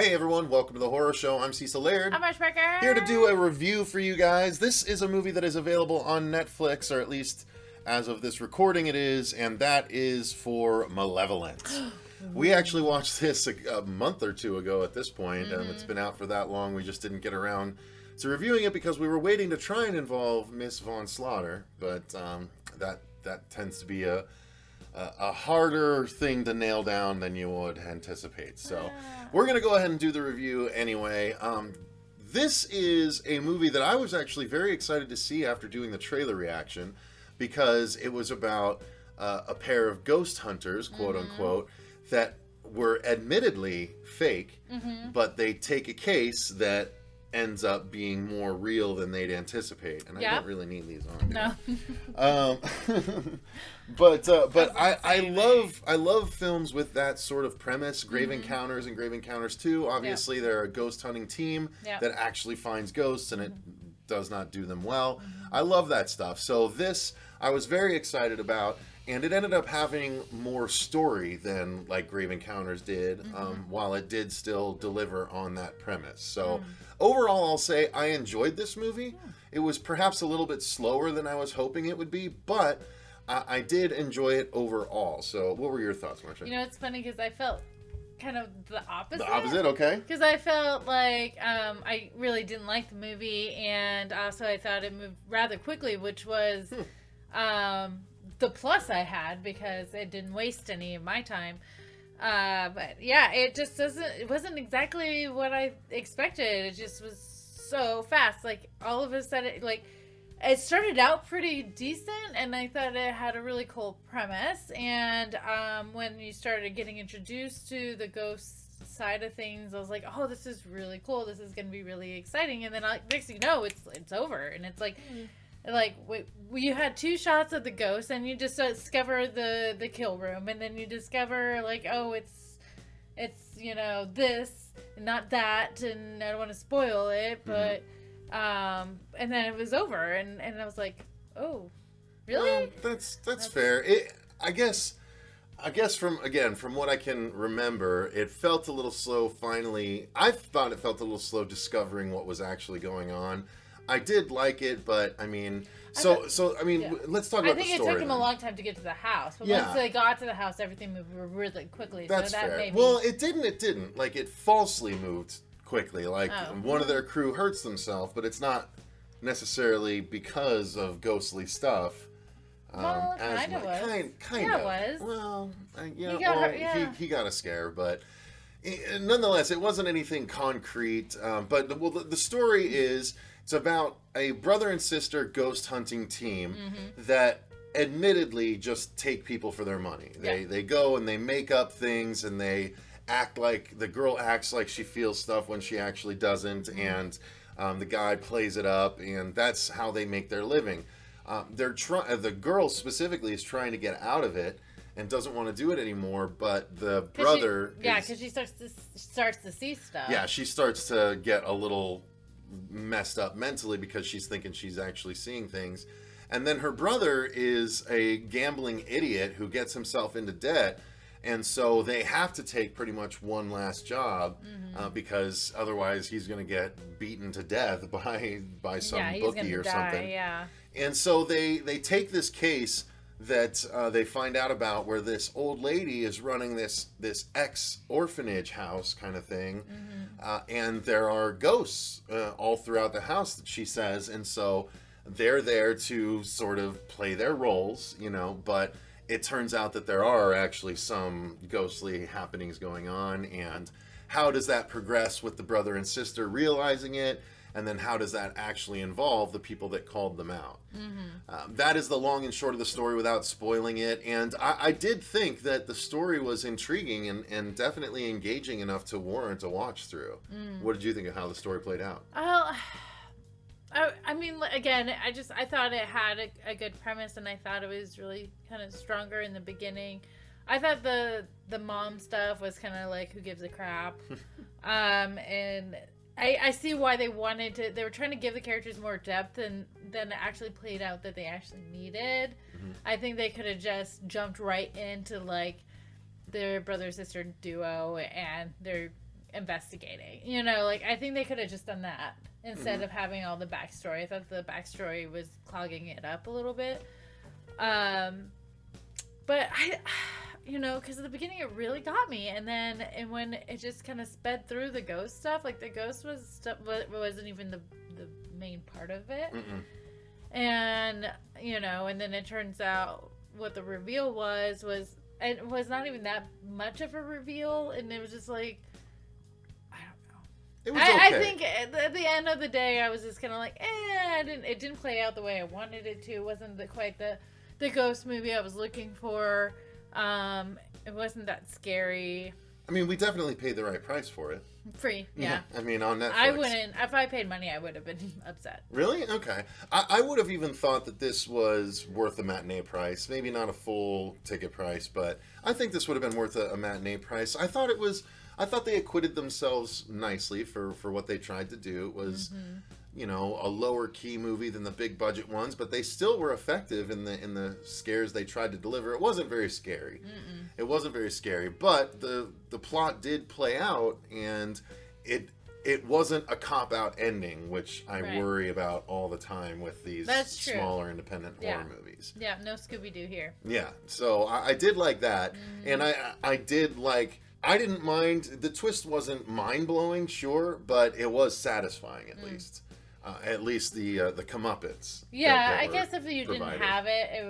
Hey everyone, welcome to the horror show. I'm Cecil Laird. I'm Marcia Parker. Here to do a review for you guys. This is a movie that is available on Netflix, or at least as of this recording it is, and that is for Malevolent. We actually watched this a month or two ago at this point. It's been out for that long, we just didn't get around to reviewing it because we were waiting to try and involve Miss Von Slaughter, but that tends to be a harder thing to nail down than you would anticipate. So we're going to go ahead and do the review anyway. This is a movie that I was actually very excited to see after doing the trailer reaction because it was about a pair of ghost hunters, quote unquote, that were admittedly fake, but they take a case that ends up being more real than they'd anticipate. And I don't really need these on. No. But I love films with that sort of premise. Grave Encounters and Grave Encounters 2. Obviously, they're a ghost hunting team that actually finds ghosts, and it does not do them well. I love that stuff. So this, I was very excited about, and it ended up having more story than like Grave Encounters did, while it did still deliver on that premise. So overall, I'll say I enjoyed this movie. It was perhaps a little bit slower than I was hoping it would be, but I did enjoy it overall. So what were your thoughts, Marcia? You know, it's funny because I felt kind of the opposite. The opposite, okay. Because I felt like I really didn't like the movie, and also I thought it moved rather quickly, which was the plus I had because it didn't waste any of my time. But yeah, it wasn't exactly what I expected. It just was so fast. Like all of a sudden, it started out pretty decent, and I thought it had a really cool premise. And when you started getting introduced to the ghost side of things, I was like, "Oh, this is really cool. This is going to be really exciting." And then next thing you know, it's over, and it's like, you had two shots of the ghost, and you just discover the kill room, and then you discover it's this and not that, and I don't want to spoil it, but. And then it was over, and I was like, "Oh, really?" Well, that's fair. I guess from what I can remember, it felt a little slow. Finally, I thought it felt a little slow discovering what was actually going on. I did like it, but I mean, let's talk about the story. I think it took them a long time to get to the house, but once they got to the house, everything moved really quickly. That's so that fair. Made Well, it didn't. Like, it falsely moved quickly. Like, one of their crew hurts themselves, but it's not necessarily because of ghostly stuff. Well, kind of was. Kind of. It was. Well, he got a scare, but nonetheless, it wasn't anything concrete. But the story is, it's about a brother and sister ghost hunting team that admittedly just take people for their money. They go and they make up things, and they act like the girl acts like she feels stuff when she actually doesn't, and the guy plays it up, and that's how they make their living. The girl specifically is trying to get out of it and doesn't want to do it anymore, but the brother because she starts to see stuff. Yeah, she starts to get a little messed up mentally because she's thinking she's actually seeing things. And then her brother is a gambling idiot who gets himself into debt, and so they have to take pretty much one last job because otherwise he's going to get beaten to death by some bookie or something. Yeah. And so they take this case that they find out about, where this old lady is running this ex-orphanage house kind of thing, and there are ghosts all throughout the house, that she says, and so they're there to sort of play their roles, but it turns out that there are actually some ghostly happenings going on, and how does that progress with the brother and sister realizing it, and then how does that actually involve the people that called them out? That is the long and short of the story without spoiling it, and I did think that the story was intriguing and definitely engaging enough to warrant a watch through. What did you think of how the story played out? I mean, again, I thought it had a good premise, and I thought it was really kind of stronger in the beginning. I thought the mom stuff was kind of like, who gives a crap? And I see why they were trying to give the characters more depth than it actually played out that they actually needed. I think they could have just jumped right into, like, their brother-sister duo and their investigating. You know, like, I think they could have just done that instead of having all the backstory. I thought the backstory was clogging it up a little bit. But you know, because at the beginning it really got me, and when it just kind of sped through the ghost stuff, like the ghost wasn't even the main part of it. And you know, and then it turns out what the reveal was it was not even that much of a reveal, and it was just like, I don't know. It was okay. I think at the end of the day, I was just kind of like, it didn't play out the way I wanted it to. It wasn't quite the ghost movie I was looking for. It wasn't that scary. I mean, we definitely paid the right price for it. Free, yeah. I mean, on Netflix. I wouldn't, if I paid money, I would have been upset. Really? Okay. I would have even thought that this was worth a matinee price. Maybe not a full ticket price, but I think this would have been worth a matinee price. I thought they acquitted themselves nicely for what they tried to do. It was, you know, a lower key movie than the big budget ones, but they still were effective in the scares they tried to deliver. It wasn't very scary. It wasn't very scary, but the plot did play out, and it wasn't a cop-out ending, which I worry about all the time with these smaller independent horror movies. Yeah, no Scooby-Doo here. Yeah, so I did like that, and I did like... I didn't mind... The twist wasn't mind-blowing, sure, but it was satisfying, at least. At least the comeuppance. Yeah, I guess if you didn't have it, it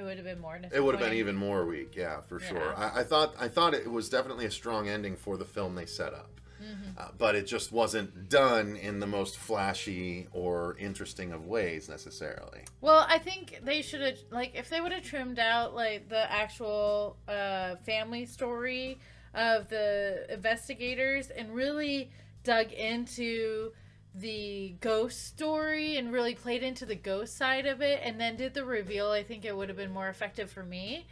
would have been more disappointing. It would have been even more weak, yeah, for sure. I thought it was definitely a strong ending for the film they set up, but it just wasn't done in the most flashy or interesting of ways necessarily. Well, I think they should have, like, if they would have trimmed out like the actual family story of the investigators and really dug into the ghost story and really played into the ghost side of it and then did the reveal, I think it would have been more effective for me,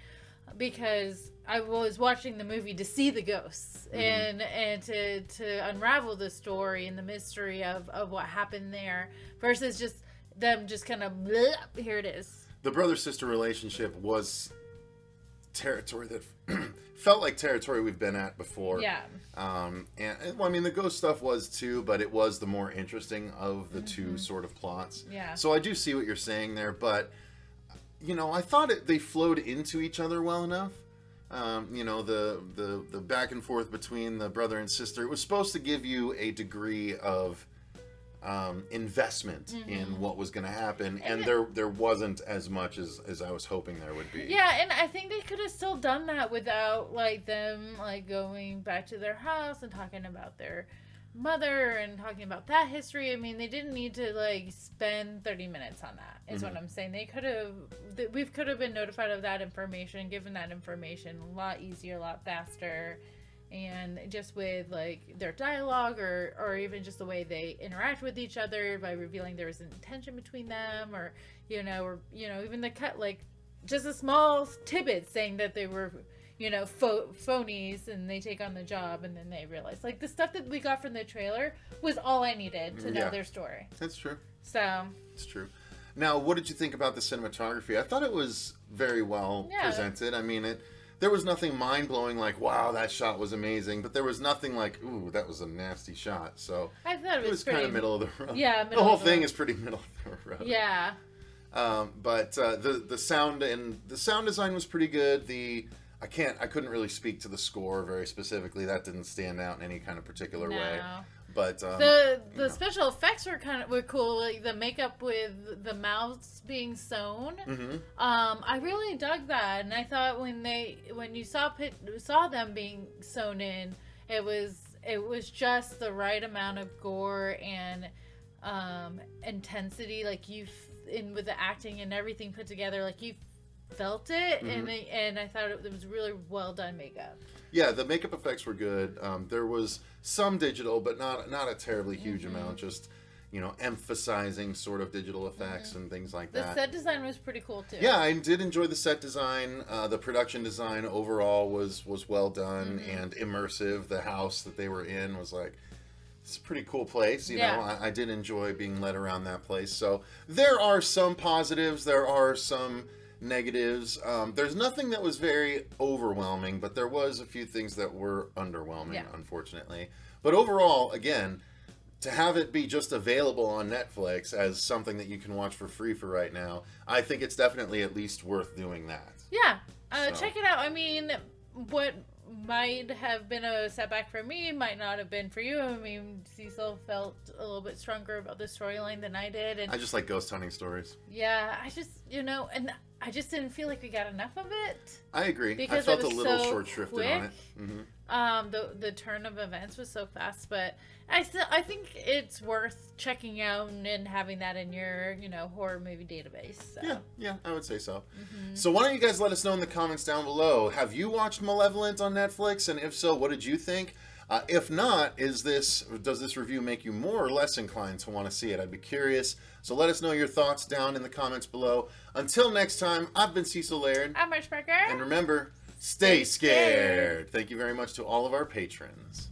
because I was watching the movie to see the ghosts and to unravel the story and the mystery of what happened there versus just them just kind of here it is. The brother-sister relationship was territory that felt like territory we've been at before. Yeah. And well, I mean, the ghost stuff was too, but it was the more interesting of the two sort of plots. Yeah. So I do see what you're saying there, but you know, I thought they flowed into each other well enough. You know, the back and forth between the brother and sister, it was supposed to give you a degree of investment in what was going to happen, and there wasn't as much as I was hoping there would be. Yeah, and I think they could have still done that without like them like going back to their house and talking about their mother and talking about that history. I mean, they didn't need to like spend 30 minutes on that is what I'm saying. We could have been notified of that information, given that information a lot easier, a lot faster. And just with like their dialogue or even just the way they interact with each other by revealing there was an intention between them, or even the cut, like just a small tidbit saying that they were phonies and they take on the job and then they realize, like, the stuff that we got from the trailer was all I needed to know their story. That's true. So it's true. Now, what did you think about the cinematography? I thought it was very well presented. I mean, there was nothing mind-blowing like, wow, that shot was amazing, but there was nothing like, ooh, that was a nasty shot. So I thought it was kind of middle of the road. Yeah, the whole thing is pretty middle of the road. Yeah. But the sound and the sound design was pretty good. I couldn't really speak to the score very specifically. That didn't stand out in any kind of particular way. But the special effects were cool, like the makeup with the mouths being sewn. I really dug that, and I thought when you saw them being sewn in, it was just the right amount of gore and intensity, like with the acting and everything put together, like you felt it, and I thought it was really well done makeup. Yeah, the makeup effects were good. There was some digital, but not a terribly huge amount. Just emphasizing sort of digital effects and things like that. The set design was pretty cool too. Yeah, I did enjoy the set design. The production design overall was well done and immersive. The house that they were in was like, it's a pretty cool place. You know, I did enjoy being led around that place. So there are some positives. There are some negatives. There's nothing that was very overwhelming, but there was a few things that were underwhelming, unfortunately. But overall, again, to have it be just available on Netflix as something that you can watch for free for right now, I think it's definitely at least worth doing that. Yeah. Check it out. I mean, what might have been a setback for me might not have been for you. I mean, Cecil felt a little bit stronger about the storyline than I did. And I just like ghost hunting stories. yeah, I just, and I just didn't feel like we got enough of it. I agree. Because I felt it was a little so short-shrifted on it. Mm-hmm. The turn of events was so fast, but I think it's worth checking out and having that in your, horror movie database. So. Yeah, I would say so. Mm-hmm. So why don't you guys let us know in the comments down below. Have you watched Malevolent on Netflix? And if so, what did you think? If not, does this review make you more or less inclined to want to see it? I'd be curious. So let us know your thoughts down in the comments below. Until next time, I've been Cecil Laird. I'm Marcia Parker. And remember, stay scared. Thank you very much to all of our patrons.